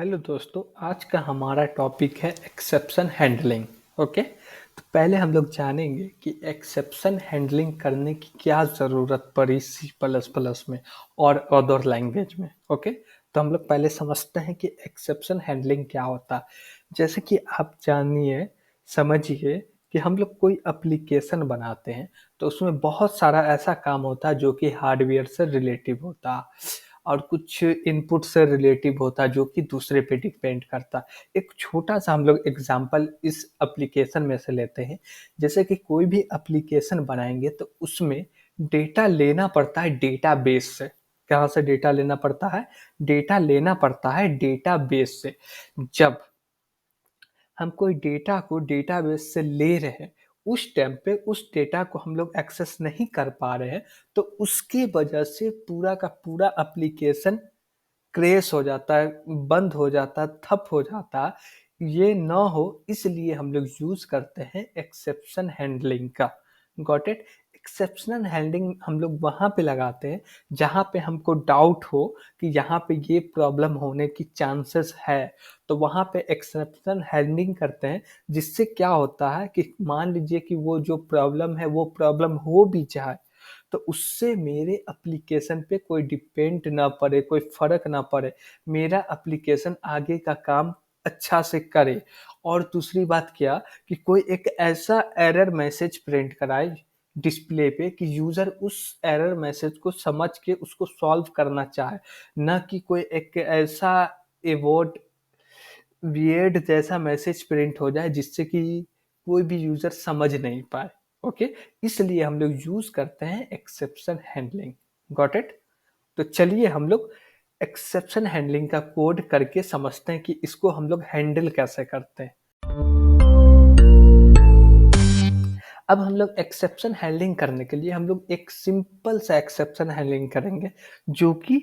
Hello दोस्तों, आज का हमारा टॉपिक है एक्सेप्शन हैंडलिंग। ओके, तो पहले हम लोग जानेंगे कि एक्सेप्शन हैंडलिंग करने की क्या ज़रूरत पड़ी सी प्लस प्लस में और अदर लैंग्वेज में। ओके, तो हम लोग पहले समझते हैं कि एक्सेप्शन हैंडलिंग क्या होता है। जैसे कि आप जानिए, समझिए कि हम लोग कोई एप्लीकेशन बनाते हैं तो उसमें बहुत सारा ऐसा काम होता है जो कि हार्डवेयर से रिलेटिव होता है और कुछ इनपुट से रिलेटिव होता है जो कि दूसरे पे डिपेंड करता है। एक छोटा सा हम लोग एग्जांपल इस एप्लीकेशन में से लेते हैं। जैसे कि कोई भी एप्लीकेशन बनाएंगे तो उसमें डेटा लेना पड़ता है डेटाबेस से। कहाँ से डेटा लेना पड़ता है? डेटा लेना पड़ता है डेटाबेस से। जब हम कोई डेटा को डेटाबेस से ले रहे हैं, उस टाइम पे उस डेटा को हम लोग एक्सेस नहीं कर पा रहे हैं, तो उसकी वजह से पूरा का पूरा एप्लीकेशन क्रैश हो जाता है, बंद हो जाता है, ठप हो जाता है। ये ना हो इसलिए हम लोग यूज़ करते हैं एक्सेप्शन हैंडलिंग का। Got it? एक्सेप्शनल हैंडलिंग हम लोग वहाँ पे लगाते हैं जहाँ पे हमको डाउट हो कि यहाँ पे ये प्रॉब्लम होने की चांसेस है, तो वहाँ पे एक्सेप्शनल हैंडलिंग करते हैं। जिससे क्या होता है कि मान लीजिए कि वो जो प्रॉब्लम है वो प्रॉब्लम हो भी जाए, तो उससे मेरे एप्लीकेशन पे कोई डिपेंड ना पड़े, कोई फ़र्क ना पड़े। मेरा एप्लीकेशन आगे का काम अच्छा से करे। और दूसरी बात क्या कि कोई एक ऐसा एरर मैसेज प्रिंट कराए डिस्प्ले पे कि यूज़र उस एरर मैसेज को समझ के उसको सॉल्व करना चाहे, ना कि कोई एक ऐसा एवोर्ड वियर्ड जैसा मैसेज प्रिंट हो जाए जिससे कि कोई भी यूज़र समझ नहीं पाए। ओके, इसलिए हम लोग यूज़ करते हैं एक्सेप्शन हैंडलिंग। Got it? तो चलिए हम लोग एक्सेप्शन हैंडलिंग का कोड करके समझते हैं कि इसको हम लोग हैंडल कैसे करते हैं। अब हम लोग एक्सेप्शन हैंडलिंग करने के लिए हम लोग एक सिंपल सा एक्सेप्शन हैंडलिंग करेंगे जो कि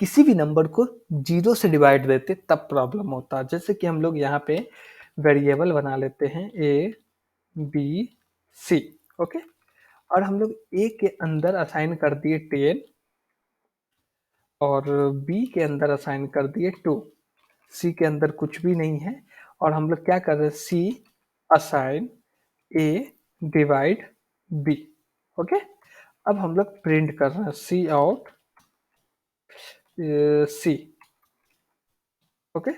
किसी भी नंबर को 0 से डिवाइड देते तब प्रॉब्लम होता है। जैसे कि हम लोग यहाँ पे वेरिएबल बना लेते हैं ए बी सी। ओके, और हम लोग ए के अंदर असाइन कर दिए 10 और बी के अंदर असाइन कर दिए 2। सी के अंदर कुछ भी नहीं है और हम लोग क्या कर रहे हैं, सी असाइन ए डिवाइड बी। ओके, अब हम लोग प्रिंट कर रहे हैं सी आउट सी। ओके,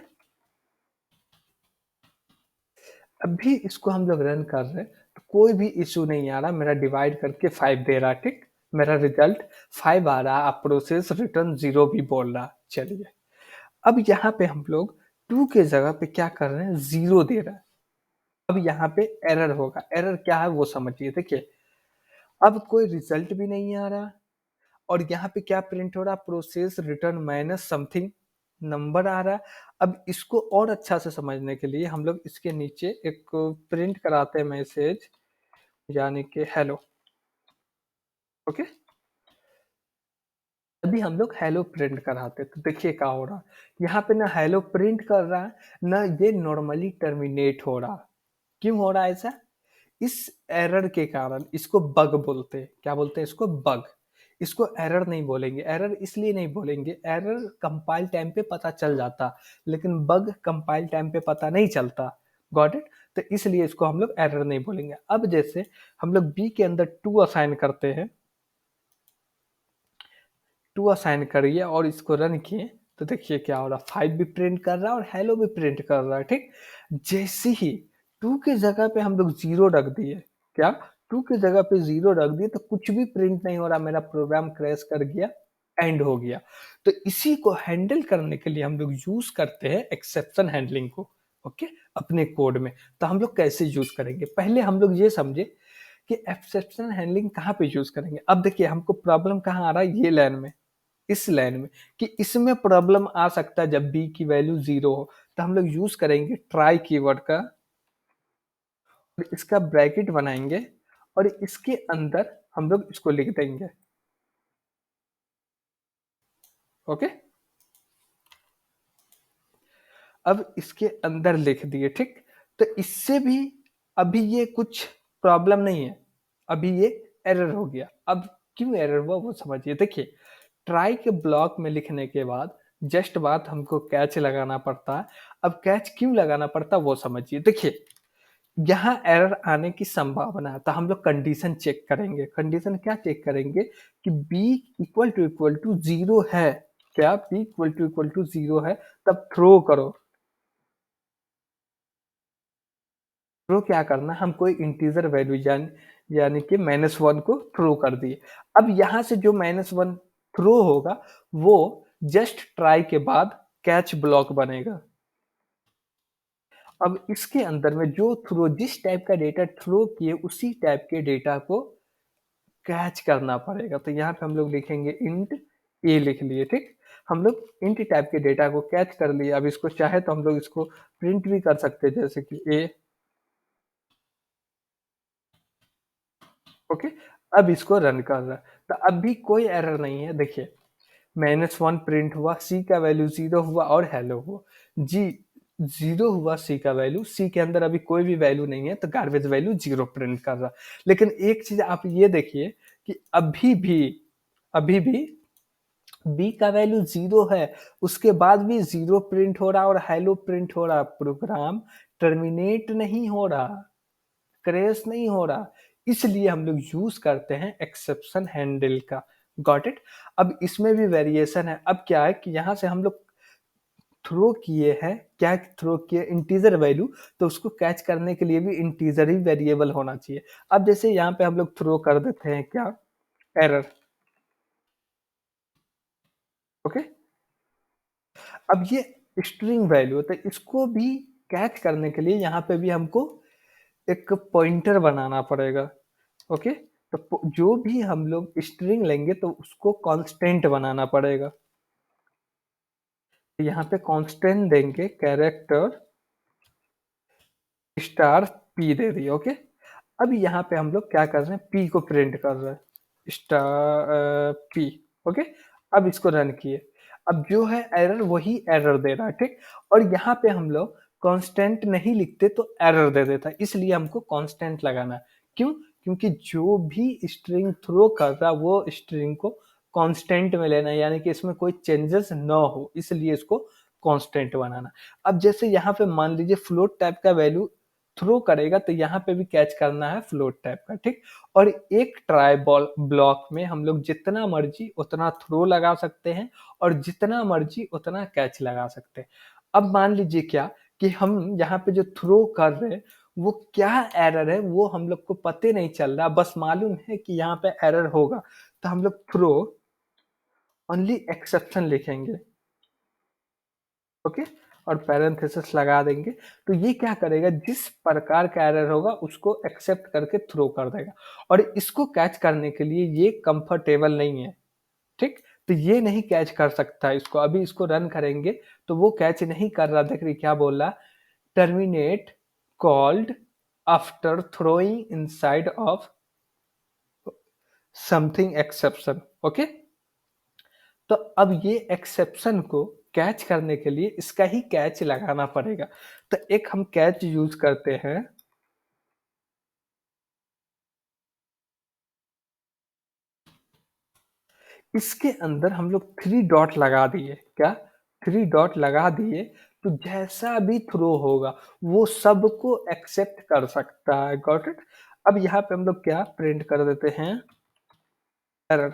अभी इसको हम लोग रन कर रहे हैं तो कोई भी इशू नहीं आ रहा। मेरा डिवाइड करके 5 दे रहा, ठीक। मेरा रिजल्ट 5 आ रहा, आप प्रोसेस रिटर्न 0 भी बोल रहा। चलिए, अब यहाँ पे हम लोग 2 के जगह पे क्या कर रहे हैं, 0 दे रहा है। अब यहाँ पे एरर होगा। एरर क्या है वो समझिए। देखिए, अब कोई रिजल्ट भी नहीं आ रहा और यहाँ पे क्या प्रिंट हो रहा, process return minus something number आ रहा है। अब इसको और अच्छा से समझने के लिए हम लोग इसके नीचे एक प्रिंट कराते हैं मैसेज, यानी कि हेलो। ओके, अभी हम लोग हेलो प्रिंट कराते हैं तो देखिए क्या हो रहा है। यहाँ पे ना हेलो प्रिंट कर रहा है, ना ये नॉर्मली टर्मिनेट हो रहा। क्यों हो रहा है ऐसा? इस एरर के कारण। इसको बग बोलते हैं। क्या बोलते हैं इसको? बग। इसको एरर नहीं बोलेंगे। एरर इसलिए नहीं बोलेंगे, एरर कंपाइल टाइम पे पता चल जाता, लेकिन बग कंपाइल टाइम पे पता नहीं चलता। Got it? तो इसलिए इसको हम लोग एरर नहीं बोलेंगे। अब जैसे हम लोग बी के अंदर 2 असाइन करते हैं, 2 असाइन करिए और इसको रन किए तो देखिए क्या हो रहा, 5 भी प्रिंट कर रहा है और हेलो भी प्रिंट कर रहा है, ठीक। जैसे ही 2 की जगह पे हम लोग 0 रख दिए, क्या 2 की जगह पे 0 रख दिए तो कुछ भी प्रिंट नहीं हो रहा, मेरा प्रोग्राम क्रैश कर गया, एंड हो गया। तो इसी को हैंडल करने के लिए हम लोग यूज करते हैं एक्सेप्शन हैंडलिंग को। ओके, अपने कोड में। तो हम लोग कैसे यूज करेंगे, पहले हम लोग ये समझे कि एक्सेप्शन हैंडलिंग कहाँ पे यूज करेंगे। अब देखिए हमको प्रॉब्लम कहाँ आ रहा है, ये लाइन में, इस लाइन में, कि इसमें प्रॉब्लम आ सकता है जब बी की वैल्यू 0 हो। तो हम लोग यूज करेंगे ट्राई कीवर्ड का और इसका ब्रैकेट बनाएंगे और इसके अंदर हम लोग इसको लिख देंगे। ओके, अब इसके अंदर लिख दिए, ठीक। तो इससे भी अभी ये कुछ प्रॉब्लम नहीं है, अभी ये एरर हो गया। अब क्यों एरर हुआ वो समझिए। देखिए, ट्राई के ब्लॉक में लिखने के बाद जस्ट बात हमको कैच लगाना पड़ता है। अब कैच क्यों लगाना पड़ता है वो समझिए। देखिए, यहाँ एरर आने की संभावना है, तो हम लोग कंडीशन चेक करेंगे। कंडीशन क्या चेक करेंगे कि b इक्वल टू 0 है। क्या b इक्वल टू 0 है, तब थ्रो करो। थ्रो क्या करना, हम कोई इंटीजर वैल्यू यानी कि -1 को थ्रो कर दिए। अब यहाँ से जो -1 थ्रो होगा वो जस्ट ट्राई के बाद कैच ब्लॉक बनेगा। अब इसके अंदर में जो थ्रो जिस टाइप का डेटा थ्रो किए उसी टाइप के डेटा को कैच करना पड़ेगा। तो यहाँ पे हम लोग लिखेंगे इंट ए लिख लिए, ठीक। हम लोग इंट टाइप के डेटा को कैच कर लिए। अब इसको चाहे तो हम लोग इसको प्रिंट भी कर सकते हैं, जैसे कि ए। ओके, अब इसको रन कर रहा है तो अब भी कोई एरर नहीं है। देखिए, -1 प्रिंट हुआ, सी का वैल्यू 0 हुआ और हेलो हुआ। जी 0 हुआ सी का वैल्यू, सी के अंदर अभी कोई भी वैल्यू नहीं है तो गार्बेज वैल्यू 0 प्रिंट कर रहा। लेकिन एक चीज आप ये देखिए कि अभी भी बी का वैल्यू 0 है, उसके बाद भी 0 प्रिंट हो रहा और हेलो प्रिंट हो रहा। प्रोग्राम टर्मिनेट नहीं हो रहा, क्रैश नहीं हो रहा। इसलिए हम लोग यूज करते हैं एक्सेप्शन हैंडल का। Got it. अब इसमें भी वेरिएशन है। अब क्या है कि यहाँ से हम लोग थ्रो किए हैं, क्या थ्रो किए, इंटीजर वैल्यू, तो उसको कैच करने के लिए भी इंटीजर ही वेरिएबल होना चाहिए। अब जैसे यहाँ पे हम लोग थ्रो कर देते हैं क्या, एरर। ओके, अब ये स्ट्रिंग वैल्यू होता है, इसको भी कैच करने के लिए यहाँ पे भी हमको एक पॉइंटर बनाना पड़ेगा। ओके, तो जो भी हम लोग स्ट्रिंग लेंगे तो उसको कांस्टेंट बनाना पड़ेगा। यहाँ पे कांस्टेंट देंगे कैरेक्टर स्टार पी दे दिए। ओके, अब यहाँ पे हम लोग क्या कर रहे हैं, पी को प्रिंट कर रहे हैं, स्टार पी। ओके, अब इसको रन किए। अब जो है एरर वही एरर दे रहा है, ठीक। और यहाँ पे हम लोग कांस्टेंट नहीं लिखते तो एरर दे देता है, इसलिए हमको कांस्टेंट लगाना है। क्यों? क्योंकि जो भी स्ट्रिंग थ्रो कर रहा है वो स्ट्रिंग को कांस्टेंट में लेना है, यानी कि इसमें कोई चेंजेस ना हो, इसलिए इसको कांस्टेंट बनाना। अब जैसे यहाँ पे मान लीजिए फ्लोट टाइप का वैल्यू थ्रो करेगा तो यहाँ पे भी कैच करना है फ्लोट टाइप का, ठीक। और एक ट्राई बॉल ब्लॉक में हम लोग जितना मर्जी उतना थ्रो लगा सकते हैं और जितना मर्जी उतना कैच लगा सकते हैं। अब मान लीजिए क्या कि हम यहाँ पे जो थ्रो कर रहे हैं वो क्या एरर है वो हम लोग को पते नहीं चल रहा, बस मालूम है कि यहाँ पे एरर होगा, तो हम लोग थ्रो ओनली एक्सेप्शन लिखेंगे। ओके, और पैरेंथेसिस लगा देंगे। तो ये क्या करेगा, जिस प्रकार का एरर होगा उसको एक्सेप्ट करके थ्रो कर देगा। और इसको कैच करने के लिए ये कंफर्टेबल नहीं है, ठीक। तो ये नहीं कैच कर सकता इसको। अभी इसको रन करेंगे तो वो कैच नहीं कर रहा। देख रही क्या बोल रहा, terminate called after throwing inside of something exception. Okay, तो अब ये एक्सेप्शन को कैच करने के लिए इसका ही कैच लगाना पड़ेगा। तो एक हम कैच यूज करते हैं, इसके अंदर हम लोग 3 डॉट लगा दिए। क्या 3 डॉट लगा दिए, तो जैसा भी थ्रो होगा वो सबको एक्सेप्ट कर सकता है। Got it. अब यहाँ पे हम लोग क्या प्रिंट कर देते हैं, एरर।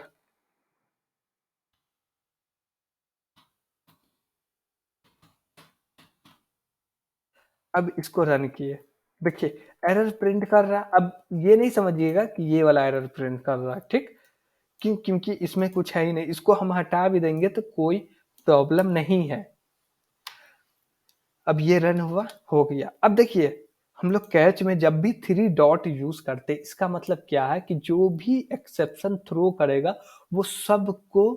अब इसको रन किए, देखिए एरर प्रिंट कर रहा है। अब ये नहीं समझिएगा कि ये वाला एरर प्रिंट कर रहा है, ठीक। क्यों? क्योंकि इसमें कुछ है ही नहीं। इसको हम हटा भी देंगे तो कोई प्रॉब्लम नहीं है। अब ये रन हुआ, हो गया। अब देखिए, हम लोग कैच में जब भी 3 डॉट यूज करते हैं इसका मतलब क्या है कि जो भी एक्सेप्शन थ्रो करेगा वो सबको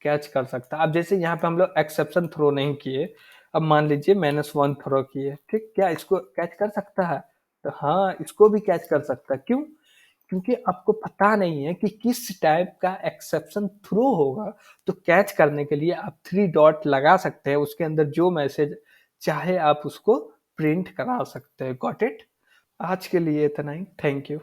कैच कर सकता है। अब जैसे यहाँ पे हम लोग एक्सेप्शन थ्रो नहीं किए, अब मान लीजिए -1 थ्रो किए, ठीक। क्या इसको कैच कर सकता है? तो हाँ, इसको भी कैच कर सकता है। क्यों? क्योंकि आपको पता नहीं है कि किस टाइप का एक्सेप्शन थ्रो होगा। तो कैच करने के लिए आप 3 डॉट लगा सकते हैं, उसके अंदर जो मैसेज चाहे आप उसको प्रिंट करा सकते हैं। Got it. आज के लिए इतना ही। Thank you.